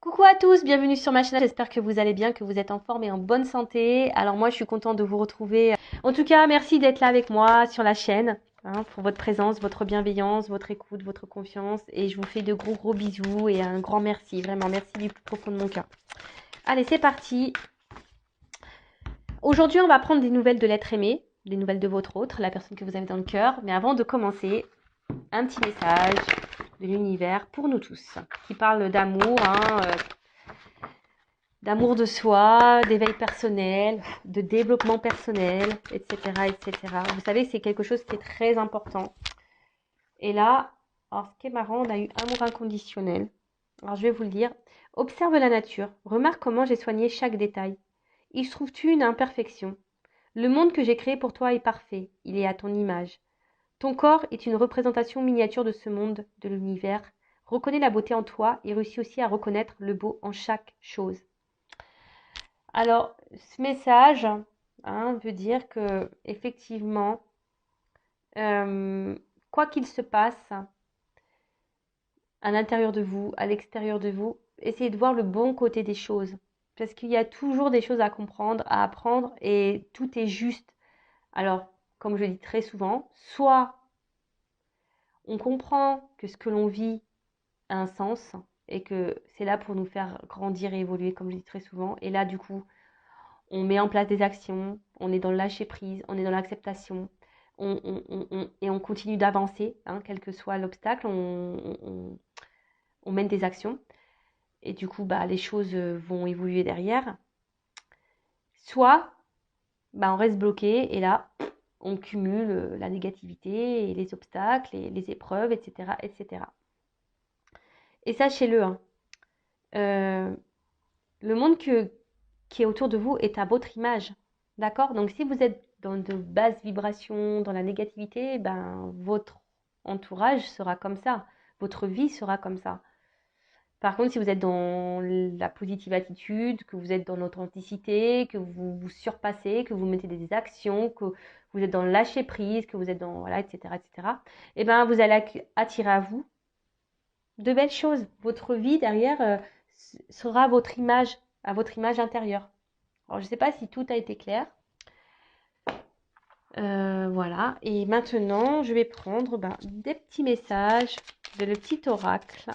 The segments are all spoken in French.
Coucou à tous, bienvenue sur ma chaîne. J'espère que vous allez bien, que vous êtes en forme et en bonne santé. Alors moi, je suis contente de vous retrouver. En tout cas, merci d'être là avec moi sur la chaîne, pour votre présence, votre bienveillance, votre écoute, votre confiance. Et je vous fais de gros gros bisous et un grand merci, vraiment merci du plus profond de mon cœur. Allez, c'est parti. Aujourd'hui, on va prendre des nouvelles de l'être aimé, des nouvelles de votre autre, la personne que vous avez dans le cœur. Mais avant de commencer, un petit message de l'univers pour nous tous, qui parle d'amour, d'amour de soi, d'éveil personnel, de développement personnel, etc., etc. Vous savez, c'est quelque chose qui est très important. Et là, alors ce qui est marrant, on a eu amour inconditionnel. Alors je vais vous le dire. Observe la nature. Remarque comment j'ai soigné chaque détail. Y trouves-tu une imperfection? Le monde que j'ai créé pour toi est parfait. Il est à ton image. Ton corps est une représentation miniature de ce monde, de l'univers. Reconnais la beauté en toi et réussis aussi à reconnaître le beau en chaque chose. Alors, ce message veut dire que effectivement, euh, quoi qu'il se passe à l'intérieur de vous, à l'extérieur de vous, essayez de voir le bon côté des choses. Parce qu'il y a toujours des choses à comprendre, à apprendre, et tout est juste. Alors, comme je le dis très souvent, soit on comprend que ce que l'on vit a un sens et que c'est là pour nous faire grandir et évoluer, comme je dis très souvent. Et là, du coup, on met en place des actions, on est dans le lâcher prise, on est dans l'acceptation, et on continue d'avancer, quel que soit l'obstacle, on mène des actions. Et du coup, les choses vont évoluer derrière. Soit, on reste bloqué et là, on cumule la négativité et les obstacles et les épreuves, etc., etc. Et sachez-le, le monde qui est autour de vous est à votre image. D'accord? Donc si vous êtes dans de basses vibrations, dans la négativité, votre entourage sera comme ça. Votre vie sera comme ça. Par contre, si vous êtes dans la positive attitude, que vous êtes dans l'authenticité, que vous vous surpassez, que vous mettez des actions, que vous êtes dans le lâcher prise, que vous êtes dans, voilà, etc., etc., vous allez attirer à vous de belles choses. Votre vie derrière sera à votre image intérieure. Alors, je ne sais pas si tout a été clair. Voilà. Et maintenant, je vais prendre des petits messages de le petit oracle.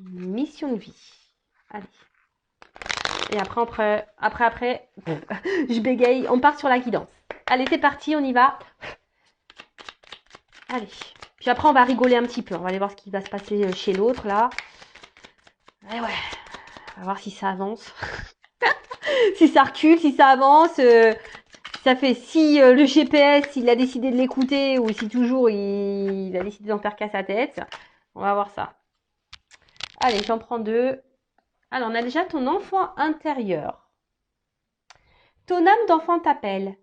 Mission de vie. Allez. Et après, je bégaye. On part sur la guidance. Allez, c'est parti, on y va. Allez. Puis après, on va rigoler un petit peu. On va aller voir ce qui va se passer chez l'autre, là. Et ouais. On va voir si ça avance. Si ça recule, si ça avance. Ça fait si le GPS il a décidé de l'écouter ou si toujours il a décidé d'en faire qu'à sa tête. On va voir ça. Allez, j'en prends deux. Alors, on a déjà ton enfant intérieur. Ton âme d'enfant t'appelle.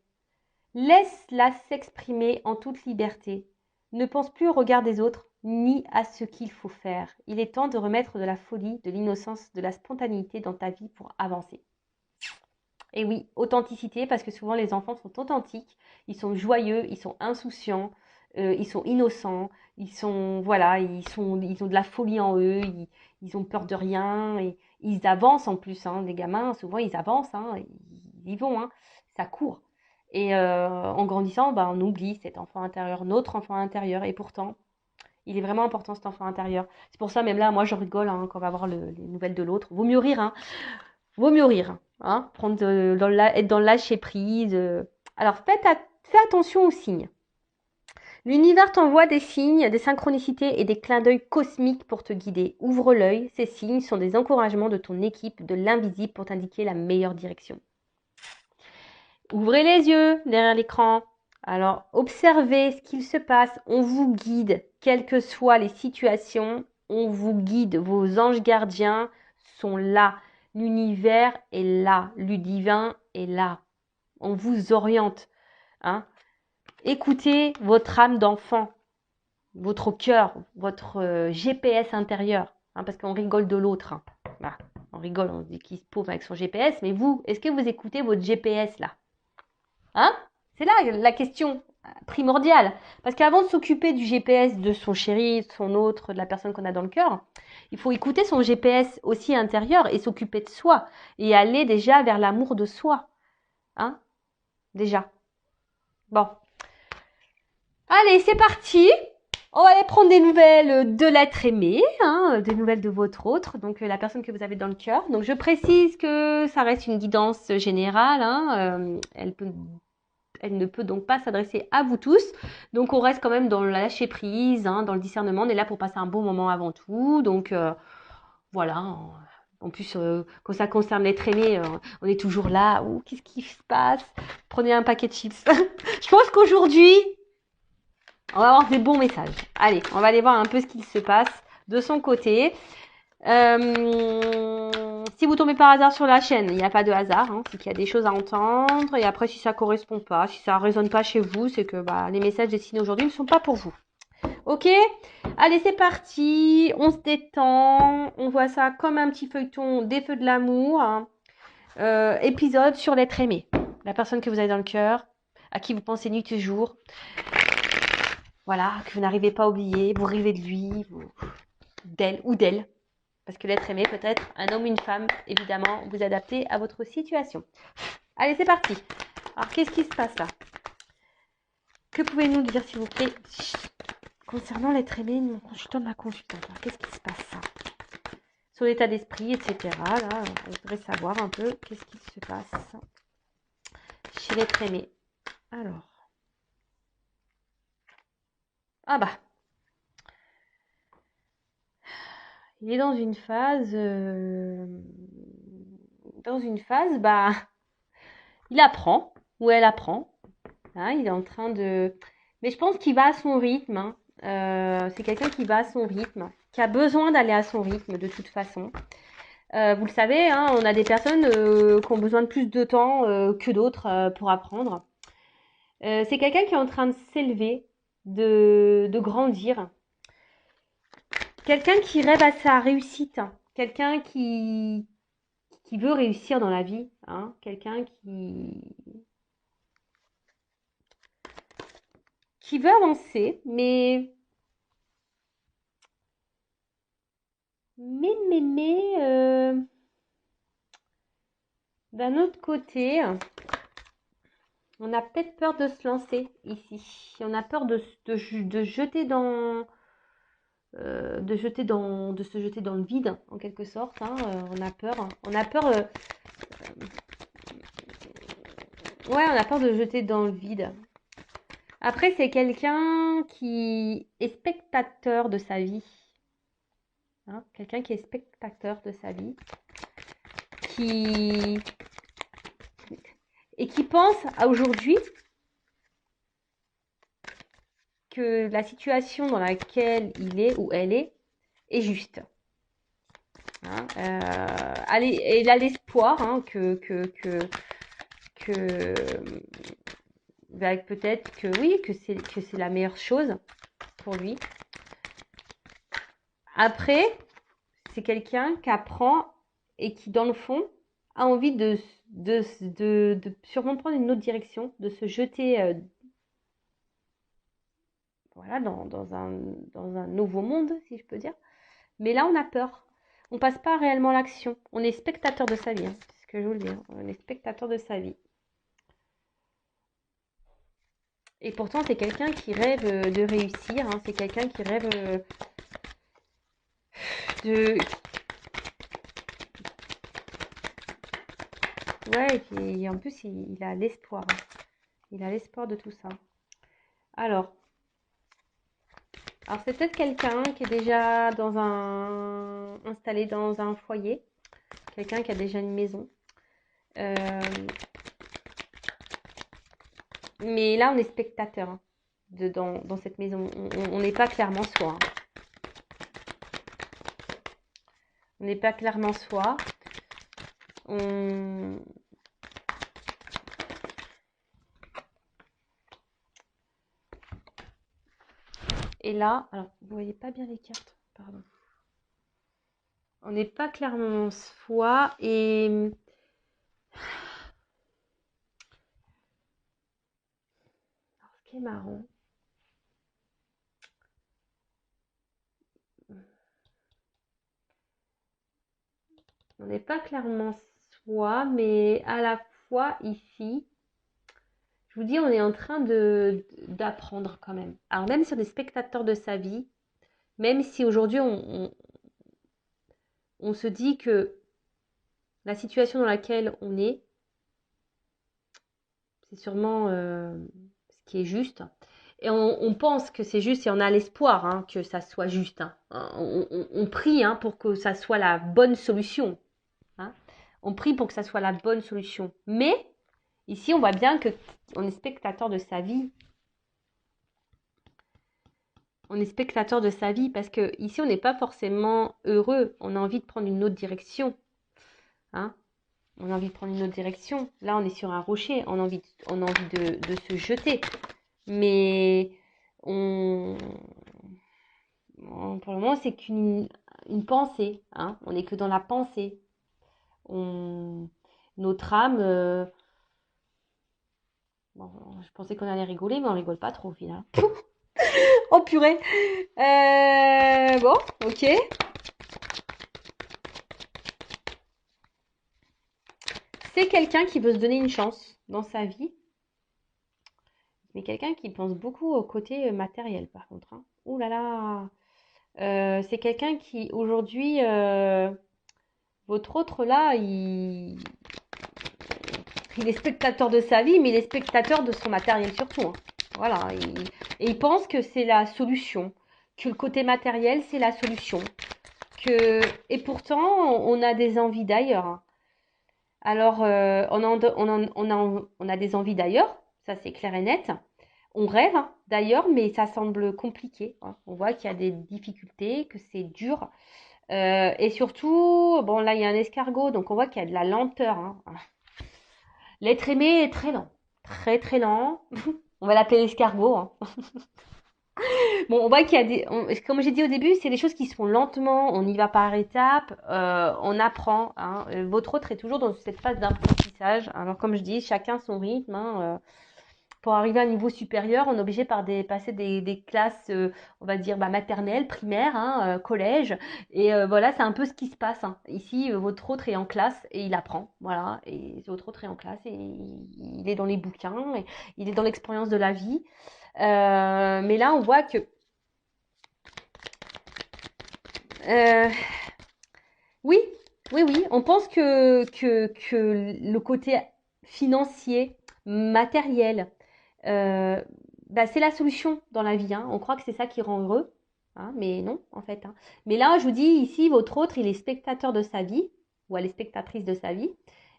Laisse-la s'exprimer en toute liberté. Ne pense plus au regard des autres ni à ce qu'il faut faire. Il est temps de remettre de la folie, de l'innocence, de la spontanéité dans ta vie pour avancer. Et oui, authenticité, parce que souvent les enfants sont authentiques, ils sont joyeux, ils sont insouciants, ils sont innocents, voilà, ils ont de la folie en eux, ils ont peur de rien, et ils avancent en plus, les gamins, souvent ils avancent, ils y vont, ça court. Et en grandissant, on oublie cet enfant intérieur, notre enfant intérieur, et pourtant, il est vraiment important cet enfant intérieur. C'est pour ça, même là, moi je rigole quand on va voir les nouvelles de l'autre. Vaut mieux rire, Vaut mieux rire, prendre être dans le lâcher prise. Alors fais attention aux signes. L'univers t'envoie des signes, des synchronicités et des clins d'œil cosmiques pour te guider. Ouvre l'œil, ces signes sont des encouragements de ton équipe, de l'invisible pour t'indiquer la meilleure direction. Ouvrez les yeux derrière l'écran. Alors observez ce qu'il se passe, on vous guide, quelles que soient les situations, on vous guide. Vos anges gardiens sont là. L'univers est là, le divin est là. On vous oriente. Écoutez votre âme d'enfant, votre cœur, votre GPS intérieur. Parce qu'on rigole de l'autre. On rigole, on dit qu'il se paume avec son GPS. Mais vous, est-ce que vous écoutez votre GPS là? C'est là la question. primordial. Parce qu'avant de s'occuper du GPS de son chéri, de son autre, de la personne qu'on a dans le cœur, il faut écouter son GPS aussi intérieur et s'occuper de soi. Et aller déjà vers l'amour de soi. Hein? Déjà. Bon. Allez, c'est parti. On va aller prendre des nouvelles de l'être aimé, hein, des nouvelles de votre autre, donc la personne que vous avez dans le cœur. Donc je précise que ça reste une guidance générale, hein, elle ne peut donc pas s'adresser à vous tous. Donc on reste quand même dans le lâcher prise, hein, dans le discernement. On est là pour passer un bon moment avant tout. Donc voilà. En plus, quand ça concerne l'être aimé, on est toujours là. Ouh, qu'est-ce qui se passe? Prenez un paquet de chips. Je pense qu'aujourd'hui, on va avoir des bons messages. Allez, on va aller voir un peu ce qu'il se passe de son côté. Si vous tombez par hasard sur la chaîne, il n'y a pas de hasard, hein, c'est qu'il y a des choses à entendre. Et après, si ça correspond pas, si ça résonne pas chez vous, c'est que les messages destinés aujourd'hui ne sont pas pour vous. Ok? Allez, c'est parti. On se détend. On voit ça comme un petit feuilleton des feux de l'amour. Hein. Épisode sur l'être aimé. La personne que vous avez dans le cœur, à qui vous pensez nuit et jour. Voilà, que vous n'arrivez pas à oublier. Vous rêvez de lui, d'elle ou d'elle. Parce que l'être aimé peut être un homme ou une femme, évidemment, vous adaptez à votre situation. Allez, c'est parti. Alors, qu'est-ce qui se passe là? Que pouvez-vous nous dire, s'il vous plaît, concernant l'être aimé, mon consultant de ma consultante? Qu'est-ce qui se passe là? Son état d'esprit, etc. Là, on voudrait savoir un peu qu'est-ce qui se passe chez l'être aimé. Alors. Ah bah. Il est dans une phase... il apprend, ou elle apprend. Hein, il est en train de... Mais je pense qu'il va à son rythme. Hein. C'est quelqu'un qui va à son rythme, qui a besoin d'aller à son rythme de toute façon. Vous le savez, hein, on a des personnes qui ont besoin de plus de temps que d'autres pour apprendre. C'est quelqu'un qui est en train de s'élever, de grandir. Quelqu'un qui rêve à sa réussite. Quelqu'un qui veut réussir dans la vie. Hein. Quelqu'un qui veut avancer, mais d'un autre côté, on a peut-être peur de se lancer ici. On a peur de jeter de se jeter dans le vide, en quelque sorte. Hein. On a peur. Ouais, on a peur de jeter dans le vide. Après, c'est quelqu'un qui est spectateur de sa vie. Hein, quelqu'un qui est spectateur de sa vie. Et qui pense à aujourd'hui que la situation dans laquelle il est ou elle est juste. Hein, il a l'espoir hein, que peut-être que oui, que c'est la meilleure chose pour lui. Après, c'est quelqu'un qui apprend et qui, dans le fond, a envie de sûrement prendre une autre direction, de se jeter voilà, dans un nouveau monde, si je peux dire. Mais là, on a peur. On passe pas réellement à l'action. On est spectateur de sa vie. Hein. C'est ce que je vous le dis. Hein. On est spectateur de sa vie. Et pourtant, c'est quelqu'un qui rêve de réussir. Hein. C'est quelqu'un qui rêve de... Ouais, et en plus, il a l'espoir. Hein. Il a l'espoir de tout ça. Alors c'est peut-être quelqu'un qui est déjà installé dans un foyer. Quelqu'un qui a déjà une maison. Mais là, on est spectateur hein, dans cette maison. On n'est pas clairement soi. Hein. On n'est pas clairement soi. Et là, alors, vous voyez pas bien les cartes, pardon. On n'est pas clairement soi et... qui est marrant. On n'est pas clairement soi, mais à la fois ici, je vous dis, on est en train d'apprendre quand même. Alors même si on est spectateur de sa vie, même si aujourd'hui on se dit que la situation dans laquelle on est, c'est sûrement ce qui est juste. Et on pense que c'est juste et on a l'espoir hein, que ça soit juste. Hein. On prie hein, pour que ça soit la bonne solution. Hein. On prie pour que ça soit la bonne solution. Mais ici, on voit bien qu'on est spectateur de sa vie. On est spectateur de sa vie parce que ici, on n'est pas forcément heureux. On a envie de prendre une autre direction. Hein. On a envie de prendre une autre direction. Là, on est sur un rocher. On a envie de se jeter. Mais pour le moment, c'est qu'une pensée. Hein. On n'est que dans la pensée. Notre âme... bon, je pensais qu'on allait rigoler, mais on rigole pas trop au final. Oh purée. Bon, ok. C'est quelqu'un qui veut se donner une chance dans sa vie. Mais quelqu'un qui pense beaucoup au côté matériel, par contre. Hein. Ouh là là. C'est quelqu'un qui, aujourd'hui, votre autre là, il est spectateur de sa vie, mais il est spectateur de son matériel surtout. Hein. Voilà. Et il pense que c'est la solution. Que le côté matériel, c'est la solution. Et pourtant, on a des envies d'ailleurs. Hein. Alors, on a des envies d'ailleurs, ça c'est clair et net. On rêve hein, d'ailleurs, mais ça semble compliqué. Hein. On voit qu'il y a des difficultés, que c'est dur. Et surtout, bon là il y a un escargot, donc on voit qu'il y a de la lenteur. Hein. L'être aimé est très lent, très très lent. On va l'appeler l'escargot. Hein. Bon, on voit qu'il y a comme j'ai dit au début, c'est des choses qui se font lentement, on y va par étapes, on apprend. Hein. Votre autre est toujours dans cette phase d'apprentissage. Alors comme je dis, chacun son rythme. Hein. Pour arriver à un niveau supérieur, on est obligé par passer des classes, on va dire maternelles, primaires, hein, collège. Et voilà, c'est un peu ce qui se passe. Hein. Ici, votre autre est en classe et il apprend. Voilà, et votre autre est en classe et il est dans les bouquins, et il est dans l'expérience de la vie. Mais là, on voit que oui, oui, on pense que le côté financier, matériel, c'est la solution dans la vie. Hein. On croit que c'est ça qui rend heureux, hein, mais non, en fait. Hein. Mais là, je vous dis, ici, votre autre, il est spectateur de sa vie, ou elle est spectatrice de sa vie.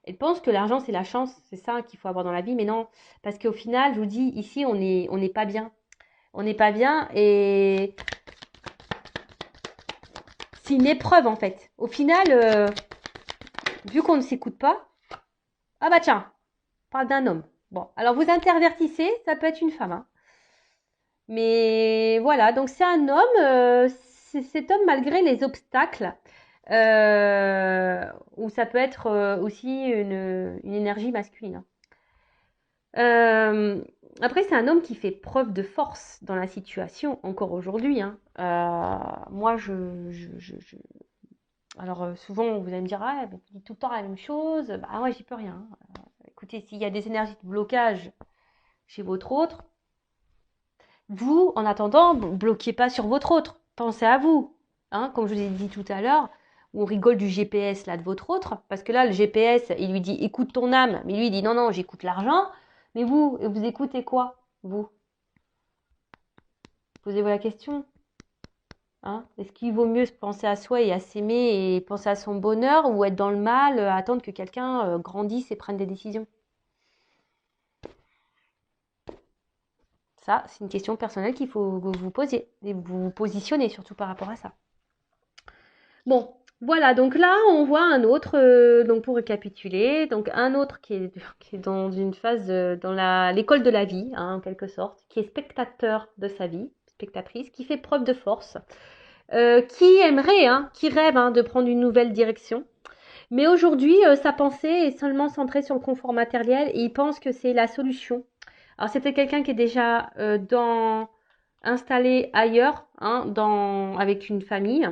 Elle pense que l'argent, c'est la chance, c'est ça qu'il faut avoir dans la vie, mais non. Parce qu'au final, je vous dis, ici, on n'est pas bien. On n'est pas bien et c'est une épreuve, en fait. Au final, vu qu'on ne s'écoute pas, ah bah tiens, on parle d'un homme. Bon, alors vous intervertissez, ça peut être une femme. Hein. Mais voilà, donc c'est un homme, cet homme malgré les obstacles, ou ça peut être aussi une énergie masculine. Après, c'est un homme qui fait preuve de force dans la situation, encore aujourd'hui. Hein. Moi, alors souvent, vous allez me dire, ah, tu dis tout le temps la même chose. Bah ouais, j'y peux rien. Écoutez, s'il y a des énergies de blocage chez votre autre, vous, en attendant, bloquez pas sur votre autre. Pensez à vous. Hein, comme je vous ai dit tout à l'heure, on rigole du GPS là de votre autre, parce que là, le GPS, il lui dit écoute ton âme, mais lui, il dit non, non, j'écoute l'argent. Mais vous écoutez quoi, vous? Posez-vous la question. Hein, est-ce qu'il vaut mieux se penser à soi et à s'aimer et penser à son bonheur, ou être dans le mal, attendre que quelqu'un grandisse et prenne des décisions? Ça, c'est une question personnelle qu'il faut que vous posiez et vous vous positionnez surtout par rapport à ça. Bon, voilà, donc là, on voit un autre, donc pour récapituler, donc un autre qui est dans une phase, dans l'école de la vie, hein, en quelque sorte, qui est spectateur de sa vie, spectatrice, qui fait preuve de force, qui aimerait, hein, qui rêve hein, de prendre une nouvelle direction. Mais aujourd'hui, sa pensée est seulement centrée sur le confort matériel et il pense que c'est la solution Alors, c'est peut-être quelqu'un qui est déjà installé ailleurs, hein, avec une famille.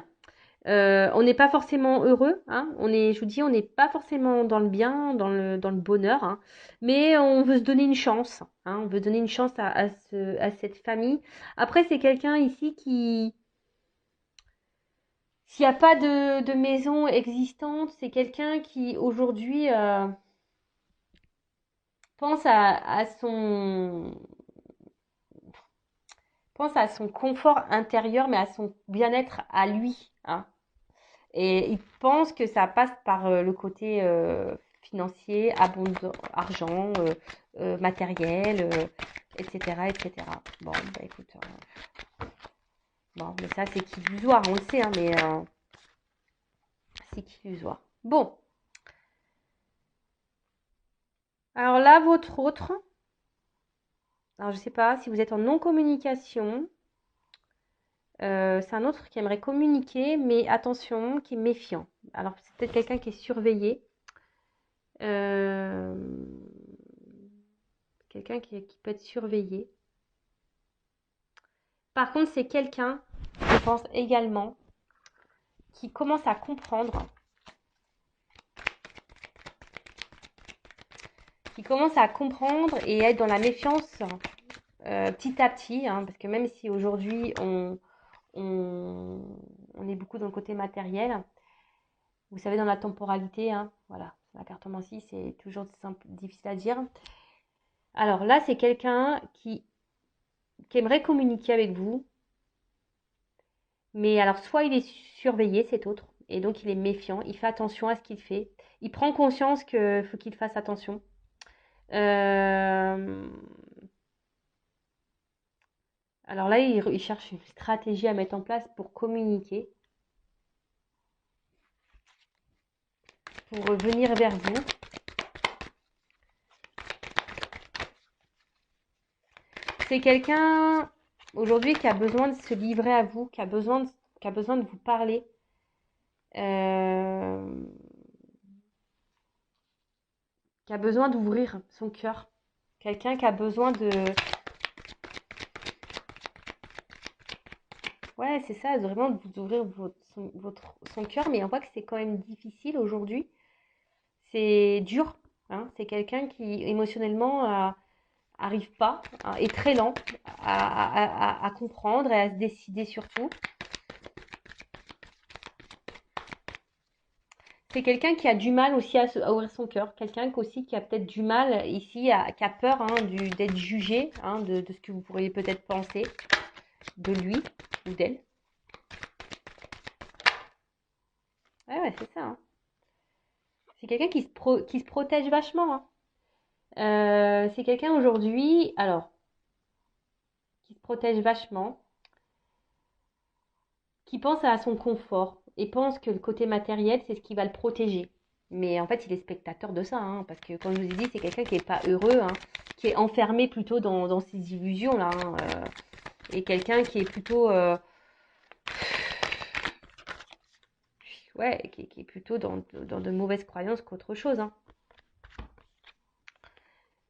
On n'est pas forcément heureux, hein. Je vous dis, on n'est pas forcément dans le bien, dans le bonheur, hein. Mais on veut se donner une chance, hein. On veut donner une chance à cette famille. Après, c'est quelqu'un ici qui, s'il n'y a pas de maison existante, c'est quelqu'un qui aujourd'hui pense pense à son confort intérieur, mais à son bien-être à lui, hein. Et il pense que ça passe par le côté financier, argent, matériel, etc., etc. Bon, bah écoute, bon, mais ça c'est qu'illusoire, on le sait, hein, mais c'est qu'illusoire. Bon, alors là, votre autre, alors je sais pas si vous êtes en non-communication, c'est un autre qui aimerait communiquer, mais attention, qui est méfiant. Alors c'est peut-être quelqu'un qui est surveillé. Euh, Quelqu'un qui peut être surveillé. Par contre, c'est quelqu'un, je pense également, qui commence à comprendre, et être dans la méfiance petit à petit, hein, parce que même si aujourd'hui on est beaucoup dans le côté matériel, vous savez, dans la temporalité, hein, voilà, la cartomancie, c'est toujours difficile à dire. Alors là, c'est quelqu'un qui aimerait communiquer avec vous, mais alors soit il est surveillé, cet autre, et donc il est méfiant, il fait attention à ce qu'il fait, il prend conscience qu'il faut qu'il fasse attention. Euh, alors là, il cherche une stratégie à mettre en place pour communiquer, pour venir vers vous. C'est quelqu'un aujourd'hui qui a besoin de se livrer à vous, qui a besoin de vous parler. Euh, qui a besoin d'ouvrir son cœur. Quelqu'un qui a besoin ouais, c'est ça, vraiment d'ouvrir son cœur, mais on voit que c'est quand même difficile aujourd'hui. C'est dur, hein. C'est quelqu'un qui émotionnellement arrive pas, hein, est très lent à comprendre et à se décider surtout. C'est quelqu'un qui a du mal aussi à ouvrir son cœur, quelqu'un aussi qui a peut-être du mal ici, qui a peur, hein, d'être jugé, hein, de ce que vous pourriez peut-être penser de lui ou d'elle. Ouais, ouais, c'est ça, hein. C'est quelqu'un qui se protège vachement, hein. C'est quelqu'un aujourd'hui, alors, qui se protège vachement, qui pense à son confort et pense que le côté matériel, c'est ce qui va le protéger. Mais en fait, il est spectateur de ça, hein, parce que comme je vous ai dit, c'est quelqu'un qui n'est pas heureux, hein, qui est enfermé plutôt dans ses illusions, là, hein, et quelqu'un qui est plutôt, ouais, qui est plutôt dans de mauvaises croyances qu'autre chose, hein.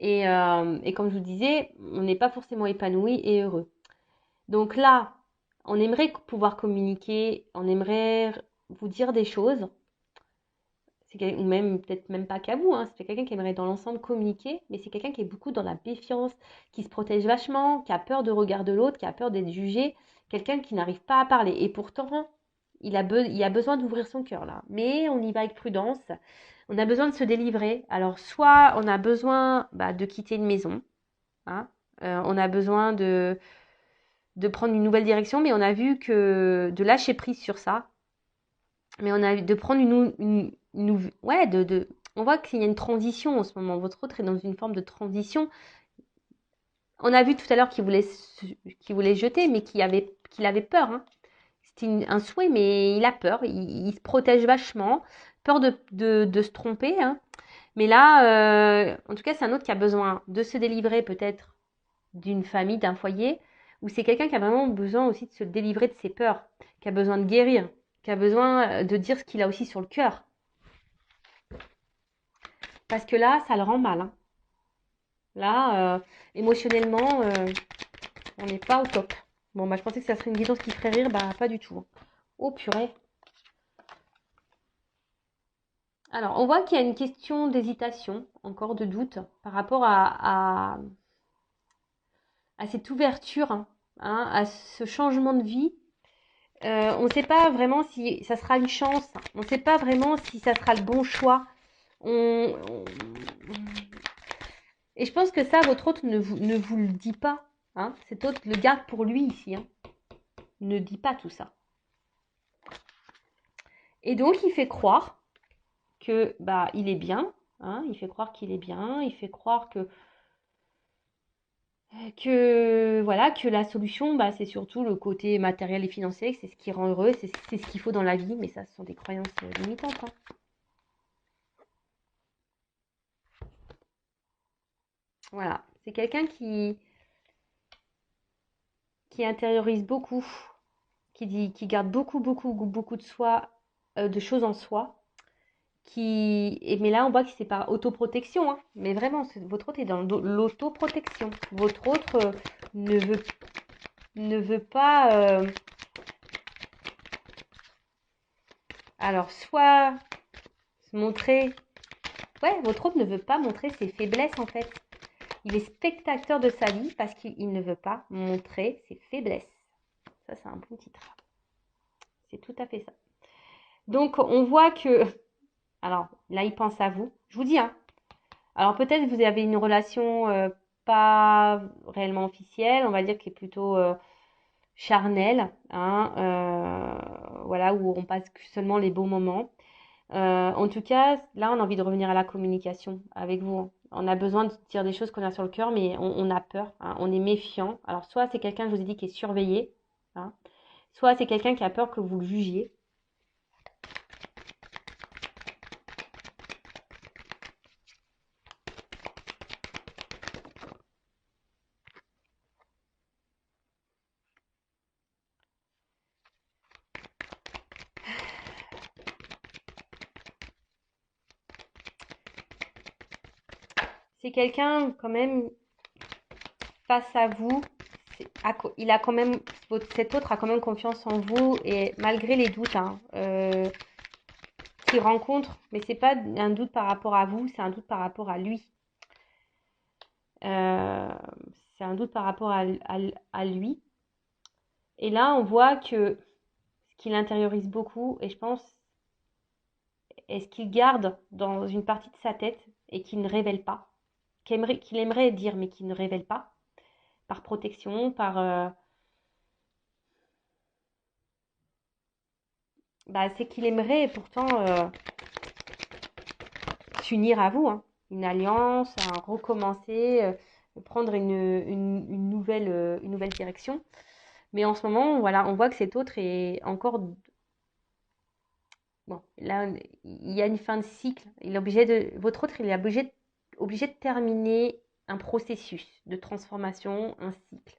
Et comme je vous disais, on n'est pas forcément épanoui et heureux. Donc là, on aimerait pouvoir communiquer, on aimerait vous dire des choses, ou même peut-être même pas qu'à vous, hein, c'est quelqu'un qui aimerait dans l'ensemble communiquer, mais c'est quelqu'un qui est beaucoup dans la méfiance, qui se protège vachement, qui a peur de regard de l'autre, qui a peur d'être jugé, quelqu'un qui n'arrive pas à parler. Et pourtant, il a besoin d'ouvrir son cœur là. Mais on y va avec prudence. On a besoin de se délivrer. Alors, soit on a besoin de quitter une maison, hein, on a besoin de prendre une nouvelle direction, mais on a vu que de lâcher prise sur ça, mais on a de prendre ouais, on voit qu'il y a une transition en ce moment. Votre autre est dans une forme de transition. On a vu tout à l'heure qu'il voulait jeter, mais qu'il avait peur, hein. C'était un souhait, mais il a peur. Il se protège vachement, peur de se tromper, hein. Mais là, en tout cas, c'est un autre qui a besoin de se délivrer peut-être d'une famille, d'un foyer, ou c'est quelqu'un qui a vraiment besoin aussi de se délivrer de ses peurs, qui a besoin de guérir, qui a besoin de dire ce qu'il a aussi sur le cœur. Parce que là, ça le rend mal, hein. Là, émotionnellement, on n'est pas au top. Bon, bah, je pensais que ça serait une guidance qui ferait rire. Bah, pas du tout. Oh, purée. Alors, on voit qu'il y a une question d'hésitation, encore de doute, par rapport à cette ouverture, hein, à ce changement de vie. On ne sait pas vraiment si ça sera une chance. On ne sait pas vraiment si ça sera le bon choix. On- on- Et je pense que ça, votre hôte ne vous le dit pas. Hein. Cet hôte le garde pour lui ici. Hein. Ne dit pas tout ça. Et donc, il fait croire que bah il est bien. Hein. Il fait croire qu'il est bien. Il fait croire que voilà, que la solution, bah, c'est surtout le côté matériel et financier, que c'est ce qui rend heureux, c'est ce qu'il faut dans la vie, mais ça, ce sont des croyances limitantes. Hein. Voilà, c'est quelqu'un qui intériorise beaucoup, qui garde beaucoup de soi, de choses en soi, mais là, on voit que c'est par autoprotection, hein. Mais vraiment, votre autre est dans l'autoprotection. Votre autre ne veut, ne veut pas, alors, soit se montrer. Ouais, votre autre ne veut pas montrer ses faiblesses en fait. Il est spectateur de sa vie parce qu'il ne veut pas montrer ses faiblesses. Ça, c'est un bon titre. C'est tout à fait ça. Donc, on voit que. Alors, là, il pense à vous. Je vous dis, hein. Alors, peut-être vous avez une relation pas réellement officielle, on va dire qui est plutôt charnelle, hein, voilà, où on passe seulement les beaux moments. En tout cas, là, on a envie de revenir à la communication avec vous. On a besoin de dire des choses qu'on a sur le cœur, mais on a peur, hein, on est méfiant. Alors, soit c'est quelqu'un, je vous ai dit, qui est surveillé, hein, soit c'est quelqu'un qui a peur que vous le jugiez. C'est quelqu'un, quand même, face à vous, il a quand même, cet autre a quand même confiance en vous, et malgré les doutes, hein, qu'il rencontre, mais c'est pas un doute par rapport à vous, c'est un doute par rapport à lui. Euh, c'est un doute par rapport à lui. Et là, on voit que ce qu'il intériorise beaucoup, et je pense, est ce qu'il garde dans une partie de sa tête et qu'il ne révèle pas, qu'il aimerait dire, mais qu'il ne révèle pas, par protection, bah, c'est qu'il aimerait pourtant s'unir à vous, hein. Une alliance, un recommencer, prendre une nouvelle direction. Mais en ce moment, voilà, on voit que cet autre est encore. Bon, là, il y a une fin de cycle. Votre autre, il est obligé de terminer un processus de transformation, un cycle.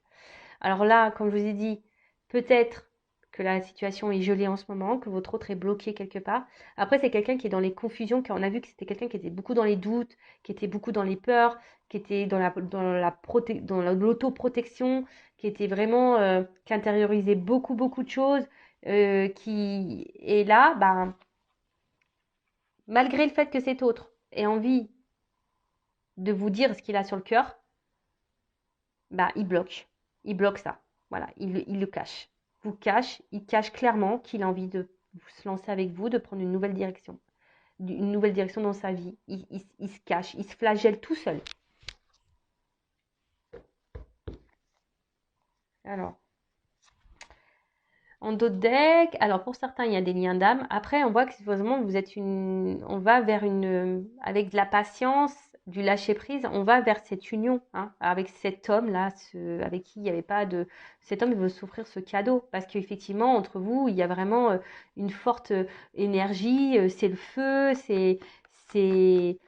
Alors là, comme je vous ai dit, peut-être que la situation est gelée en ce moment, que votre autre est bloqué quelque part. Après, c'est quelqu'un qui est dans les confusions, car on a vu que c'était quelqu'un qui était beaucoup dans les doutes, qui était beaucoup dans les peurs, qui était dans l'autoprotection, qui était vraiment, qui intériorisait beaucoup de choses, qui est là, bah, malgré le fait que cet autre ait envie de vous dire ce qu'il a sur le cœur, bah, il bloque. Il bloque ça. Voilà, il le cache. Vous cache, il cache clairement qu'il a envie de se lancer avec vous, de prendre une nouvelle direction dans sa vie. Il se cache, il se flagelle tout seul. Alors, en d'autres decks, alors pour certains, il y a des liens d'âme. Après, on voit que supposément vous êtes on va vers avec de la patience, du lâcher prise, on va vers cette union, hein, avec cet homme-là, avec qui il n'y avait pas de, cet homme, il veut s'offrir ce cadeau parce qu'effectivement, entre vous, il y a vraiment une forte énergie, c'est le feu, c'est, il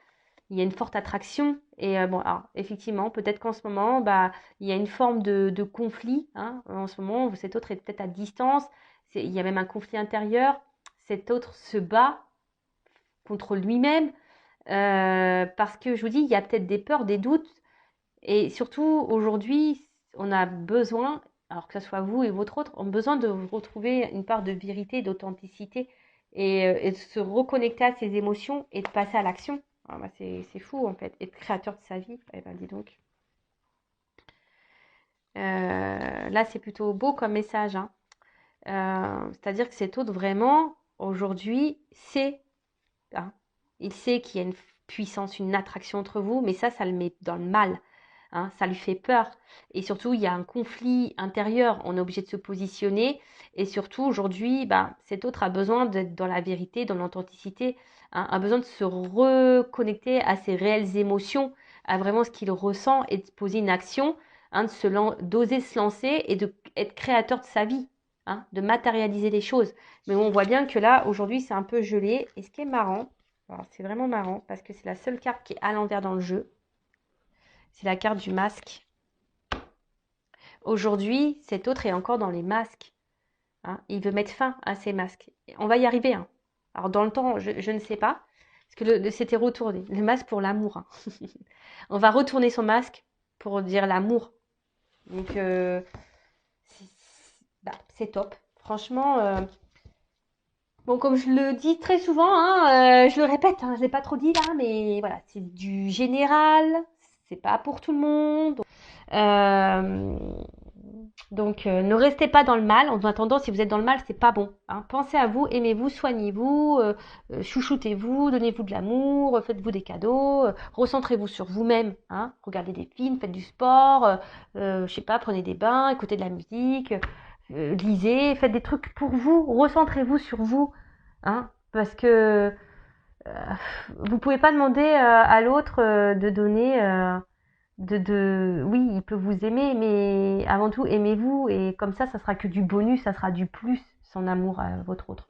y a une forte attraction. Et bon, alors, effectivement, peut-être qu'en ce moment, bah, il y a une forme de conflit. Hein. En ce moment, cet autre est peut-être à distance. Il y a même un conflit intérieur. Cet autre se bat contre lui-même parce que je vous dis, il y a peut-être des peurs, des doutes Et surtout, aujourd'hui, on a besoin, alors que ce soit vous et votre autre, on a besoin de retrouver une part de vérité, d'authenticité et de se reconnecter à ses émotions et de passer à l'action. Ah bah c'est fou en fait, être créateur de sa vie. Eh ben dis donc. Là, c'est plutôt beau comme message, hein. C'est-à-dire que cet autre, vraiment, aujourd'hui, sait, hein, il sait qu'il y a une puissance, une attraction entre vous, mais ça le met dans le mal. Hein, ça lui fait peur. Et surtout, il y a un conflit intérieur. On est obligé de se positionner. Et surtout, aujourd'hui, bah, cet autre a besoin d'être dans la vérité, dans l'authenticité, hein, a besoin de se reconnecter à ses réelles émotions, à vraiment ce qu'il ressent et de poser une action, hein, d'oser se lancer et d'être créateur de sa vie, hein, de matérialiser les choses. Mais on voit bien que là, aujourd'hui, c'est un peu gelé. Et ce qui est marrant, alors c'est vraiment marrant parce que c'est la seule carte qui est à l'envers dans le jeu. C'est la carte du masque. Aujourd'hui, cet autre est encore dans les masques. Hein. Il veut mettre fin à ces masques. On va y arriver. Hein. Alors, dans le temps, je ne sais pas. Parce que c'était retourné. Le masque pour l'amour. Hein. On va retourner son masque pour dire l'amour. Donc, c'est top. Franchement, bon, comme je le dis très souvent, hein, je le répète, hein, je ne l'ai pas trop dit là, mais voilà, c'est du général. C'est pas pour tout le monde. Euh, donc, ne restez pas dans le mal. En attendant, si vous êtes dans le mal, c'est pas bon. Hein. Pensez à vous, aimez-vous, soignez-vous, chouchoutez-vous, donnez-vous de l'amour, faites-vous des cadeaux, recentrez-vous sur vous-même. Hein. Regardez des films, faites du sport, je sais pas, prenez des bains, écoutez de la musique, lisez, faites des trucs pour vous. Recentrez-vous sur vous, hein, parce que euh, vous pouvez pas demander à l'autre de donner. Oui, il peut vous aimer, mais avant tout, aimez-vous. Et comme ça sera que du bonus, ça sera du plus, son amour à votre autre.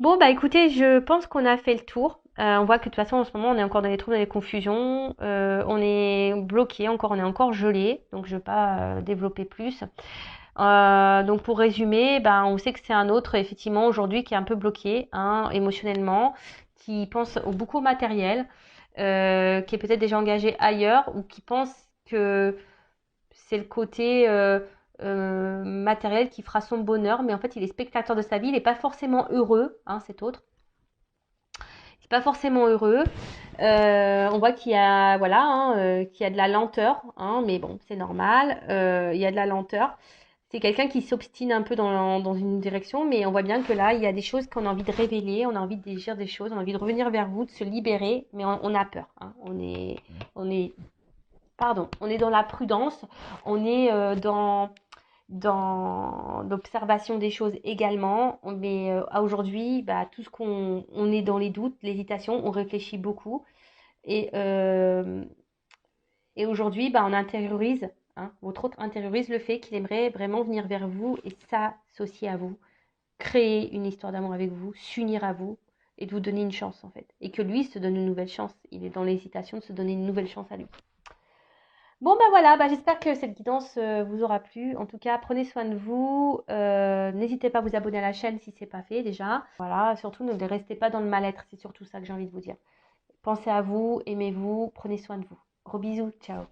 Bon, bah écoutez, je pense qu'on a fait le tour. On voit que de toute façon, en ce moment, on est encore dans les troubles, dans les confusions. On est bloqué, on est encore gelé. Donc, je ne vais pas développer plus. Donc, pour résumer, bah, on sait que c'est un autre, effectivement, aujourd'hui, qui est un peu bloqué, hein, émotionnellement, qui pense beaucoup au matériel, qui est peut-être déjà engagé ailleurs ou qui pense que c'est le côté matériel qui fera son bonheur, mais en fait, il est spectateur de sa vie, il n'est pas forcément heureux, hein, cet autre. Il n'est pas forcément heureux. On voit qu'il y a, voilà, hein, qu'il y a de la lenteur, hein, mais bon, c'est normal. Il y a de la lenteur. C'est quelqu'un qui s'obstine un peu dans une direction, mais on voit bien que là, il y a des choses qu'on a envie de révéler, on a envie de dire des choses, on a envie de revenir vers vous, de se libérer, mais on a peur. Hein. On est, on est dans la prudence, on est dans l'observation des choses également, mais à aujourd'hui, bah, tout ce on est dans les doutes, l'hésitation, on réfléchit beaucoup, et, euh, et aujourd'hui, bah, on intériorise, hein, votre autre intériorise le fait qu'il aimerait vraiment venir vers vous et s'associer à vous, créer une histoire d'amour avec vous, s'unir à vous et de vous donner une chance en fait. Et que lui se donne une nouvelle chance. Il est dans l'hésitation de se donner une nouvelle chance à lui. Bon bah voilà, bah, j'espère que cette guidance vous aura plu. En tout cas, prenez soin de vous. N'hésitez pas à vous abonner à la chaîne si ce n'est pas fait déjà. Voilà, surtout ne restez pas dans le mal-être, c'est surtout ça que j'ai envie de vous dire. Pensez à vous, aimez-vous, prenez soin de vous. Gros bisous, ciao.